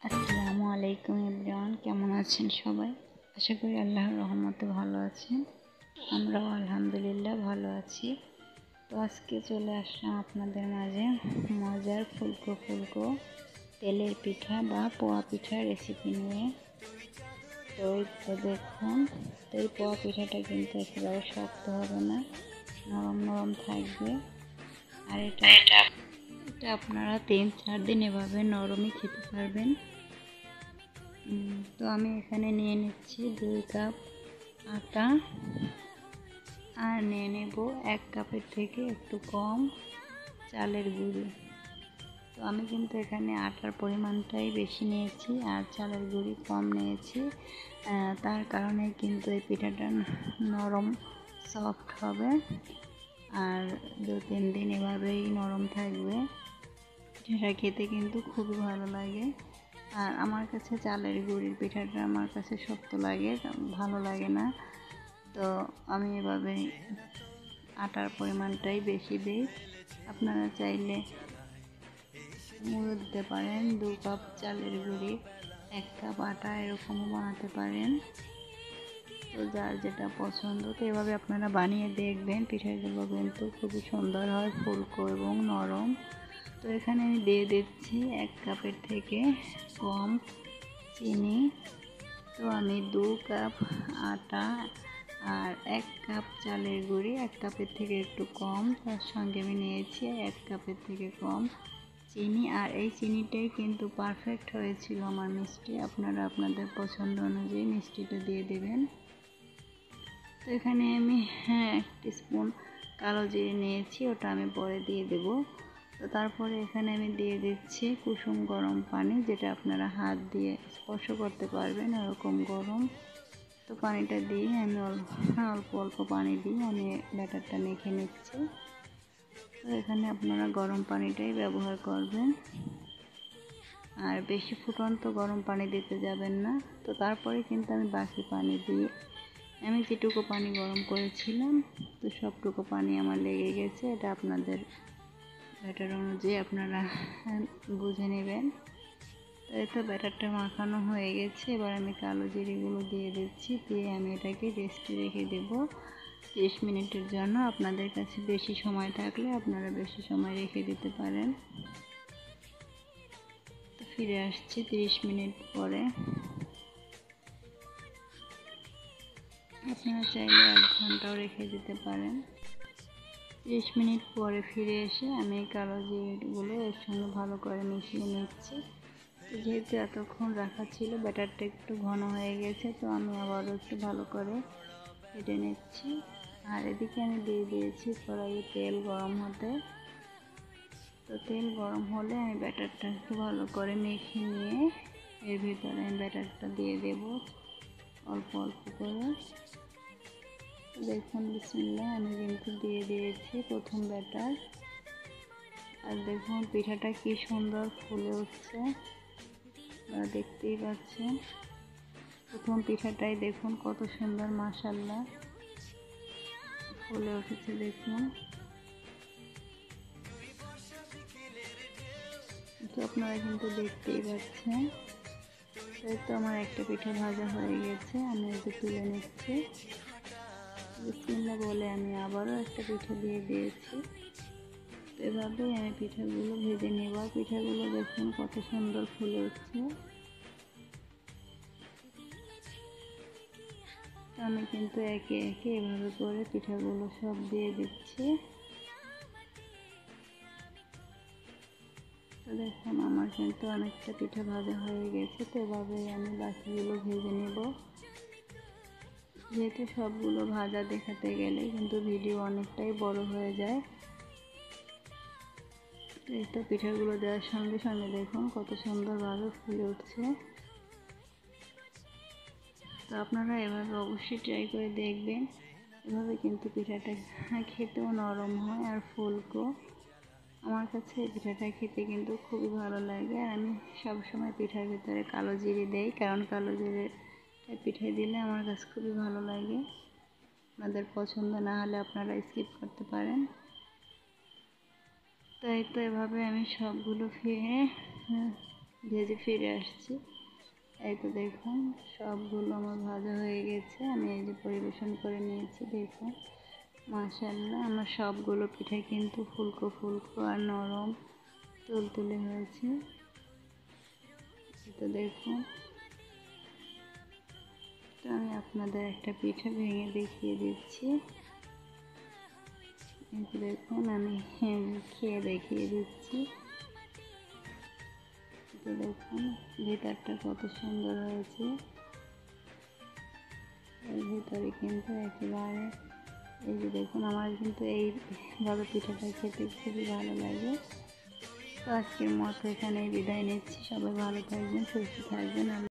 আসসালামু আলাইকুম এভরিওয়ান, কেমন আছেন সবাই? আশা করি আল্লাহর রহমতে ভালো আছেন। আমরাও আলহামদুলিল্লাহ ভালো আছি। তো আজকে চলে আসলাম আপনাদের মাঝে মজার ফুলকো ফুলকো তেলের পিঠা বা পোয়া পিঠার রেসিপি নিয়ে। তো দেখুন, তো এই পোয়া পিঠাটা কিন্তু একেবারে শক্ত হবে না, নরম নরম থাকবে। আর এটা আপনারা 3-4 দিন এভাবে নরমই খেতে পারবেন। তো আমি এখানে নিয়ে নিচ্ছি 2 কাপ আটা, আর নিয়ে নেব 1 কাপের থেকে একটু কম চালের গুঁড়ি। তো আমি কিন্তু এখানে আটার পরিমাণটাই বেশি নিয়েছি আর চালের গুঁড়ি কম নিয়েছি। তার কারণে কিন্তু এই পিঠাটা নরম সফট হবে আর 2-3 দিন এভাবেই নরম থাকবে। পিঠাটা খেতে কিন্তু খুবই ভালো লাগে। আর আমার কাছে চালের গুঁড়ির পিঠাটা আমার কাছে শক্ত লাগে, ভালো লাগে না। তো আমি এভাবে আটার পরিমাণটাই বেশি দিই। আপনারা চাইলে মুড়ো দিতে পারেন, 2 কাপ চালের গুঁড়ি 1 কাপ আটা, এরকমও বানাতে পারেন। তো যার যেটা পছন্দ, তো এভাবে আপনারা বানিয়ে দেখবেন। পিঠাগুলো কিন্তু খুবই সুন্দর হয়, ফুলকো এবং নরম। তো এখানে আমি দিয়ে দিচ্ছি 1 কাপের থেকে কম চিনি। তো আমি 2 কাপ আটা আর 1 কাপ চালের গুঁড়ি, 1 কাপের থেকে একটু কম, তার সঙ্গে আমি নিয়েছি 1 কাপের থেকে কম চিনি। আর এই চিনিটাই কিন্তু পারফেক্ট হয়েছিল আমার মিষ্টি। আপনারা আপনাদের পছন্দ অনুযায়ী মিষ্টিটা দিয়ে দেবেন। তো এখানে আমি 1 টিস্পুন কালো জিরে নিয়েছি, ওটা আমি পরে দিয়ে দেব। তো তারপরে এখানে আমি দিয়ে দিচ্ছি কুসুম গরম পানি, যেটা আপনারা হাত দিয়ে স্পর্শ করতে পারবেন এরকম গরম। তো পানিটা দিয়ে আমি অল্প অল্প পানি দিয়ে আমি ব্যাটারটা মেখে নিচ্ছি। তো এখানে আপনারা গরম পানিটাই ব্যবহার করবেন, আর বেশি ফুটন্ত গরম পানি দিতে যাবেন না। তো তারপরে কিন্তু আমি বাকি পানি দিয়ে, আমি যেটুকু পানি গরম করেছিলাম, তো সবটুকু পানি আমার লেগে গেছে। এটা আপনাদের ব্যাটার অনুযায়ী আপনারা বুঝে নেবেন। তো এই তো ব্যাটারটা মাখানো হয়ে গেছে। এবার আমি কালো জিরেগুলো দিয়ে দিচ্ছি, দিয়ে আমি এটাকে রেস্টে রেখে দেব 30 মিনিটের জন্য। আপনাদের কাছে বেশি সময় থাকলে আপনারা বেশি সময় রেখে দিতে পারেন। তো ফিরে আসছি 30 মিনিট পরে। আপনারা চাইলে 1 ঘন্টাও রেখে দিতে পারেন। 30 মিনিট পরে ফিরে এসে আমি কালো জিরেগুলো এর সঙ্গে ভালো করে মিশিয়ে নিচ্ছি। যেহেতু এতক্ষণ রাখা ছিল, ব্যাটারটা একটু ঘন হয়ে গেছে, তো আমি আবারও একটু ভালো করে ফেটে নিচ্ছি। আর এদিকে আমি দিয়ে দিয়েছি কড়াইয়ে তেল গরম হতে। তো তেল গরম হলে আমি ব্যাটারটা একটু ভালো করে মেখে নিয়ে এর ভিতরে আমি ব্যাটারটা দিয়ে দেব অল্প অল্প করে। দেখুন, বিসমিল্লাহ, আমি কিন্তু দিয়ে দিয়েছি প্রথম ব্যাটার। আর দেখুন পিঠাটা কি সুন্দর ফুলে উঠছে, আপনারা দেখতেই পাচ্ছেন। প্রথম পিঠাটাই দেখুন কত সুন্দর, মাশাআল্লাহ ফুলে উঠেছে। দেখুন, তো আপনারা কিন্তু দেখতেই পাচ্ছেন। এই তো আমার একটা পিঠা ভাজা হয়ে গেছে, আমি এই যে তুলে নিচ্ছি। বিসমিল্লাহ বলে আমি আবারও একটা পিঠা দিয়ে দিয়েছি। এভাবেই আমি পিঠাগুলো ভেজে নেব। পিঠাগুলো দেখুন কত সুন্দর ফুলে উঠছে। আমি কিন্তু একে একে এভাবে করে পিঠাগুলো সব দিয়ে দিচ্ছি। তো দেখুন আমার কিন্তু অনেকটা পিঠা ভাজা হয়ে গেছে। তো এভাবেই আমি বাকিগুলো ভেজে নেব। যেহেতু সবগুলো ভাজা দেখাতে গেলে কিন্তু ভিডিও অনেকটাই বড় হয়ে যায়। এই তো পিঠাগুলো দেওয়ার সঙ্গে সঙ্গে দেখুন কত সুন্দরভাবে ফুলে উঠছে। তো আপনারা এভাবে অবশ্যই ট্রাই করে দেখবেন। এভাবে কিন্তু পিঠাটা খেতেও নরম হয় আর ফুলকো। আমার কাছে এই পিঠাটা খেতে কিন্তু খুবই ভালো লাগে। আর আমি সবসময় পিঠার ভিতরে কালো জিরে দেই, কারণ কালো জিরে পিঠায় দিলে আমার কাছে খুবই ভালো লাগে। আপনাদের পছন্দ না হলে আপনারা স্কিপ করতে পারেন। তাই তো এভাবে আমি সবগুলো ভেজে ফিরে আসছি। এই তো দেখুন সবগুলো আমার ভাজা হয়ে গেছে, আমি এই যে পরিবেশন করে নিয়েছি। দেখুন মাশাআল্লাহ আমার সবগুলো পিঠা কিন্তু ফুলকো ফুলকো আর নরম তুলতুলে হয়েছে। এই তো দেখুন, তো আমি আপনাদের একটা পিঠা ভেঙে দেখিয়ে দিচ্ছি। এই তো দেখুন আমি খেয়ে দেখিয়ে দিচ্ছি। তো দেখুন ভিতরটা কত সুন্দর হয়েছে, এর ভিতরে কিন্তু একেবারে এই যে দেখুন আমার কিন্তু এইভাবে পিঠাটা খেতে খুবই ভালো লাগে। তো আজকের মতো এখানেই বিদায় নিচ্ছি। সবাই ভালো থাকবেন, সুস্থ থাকবেন।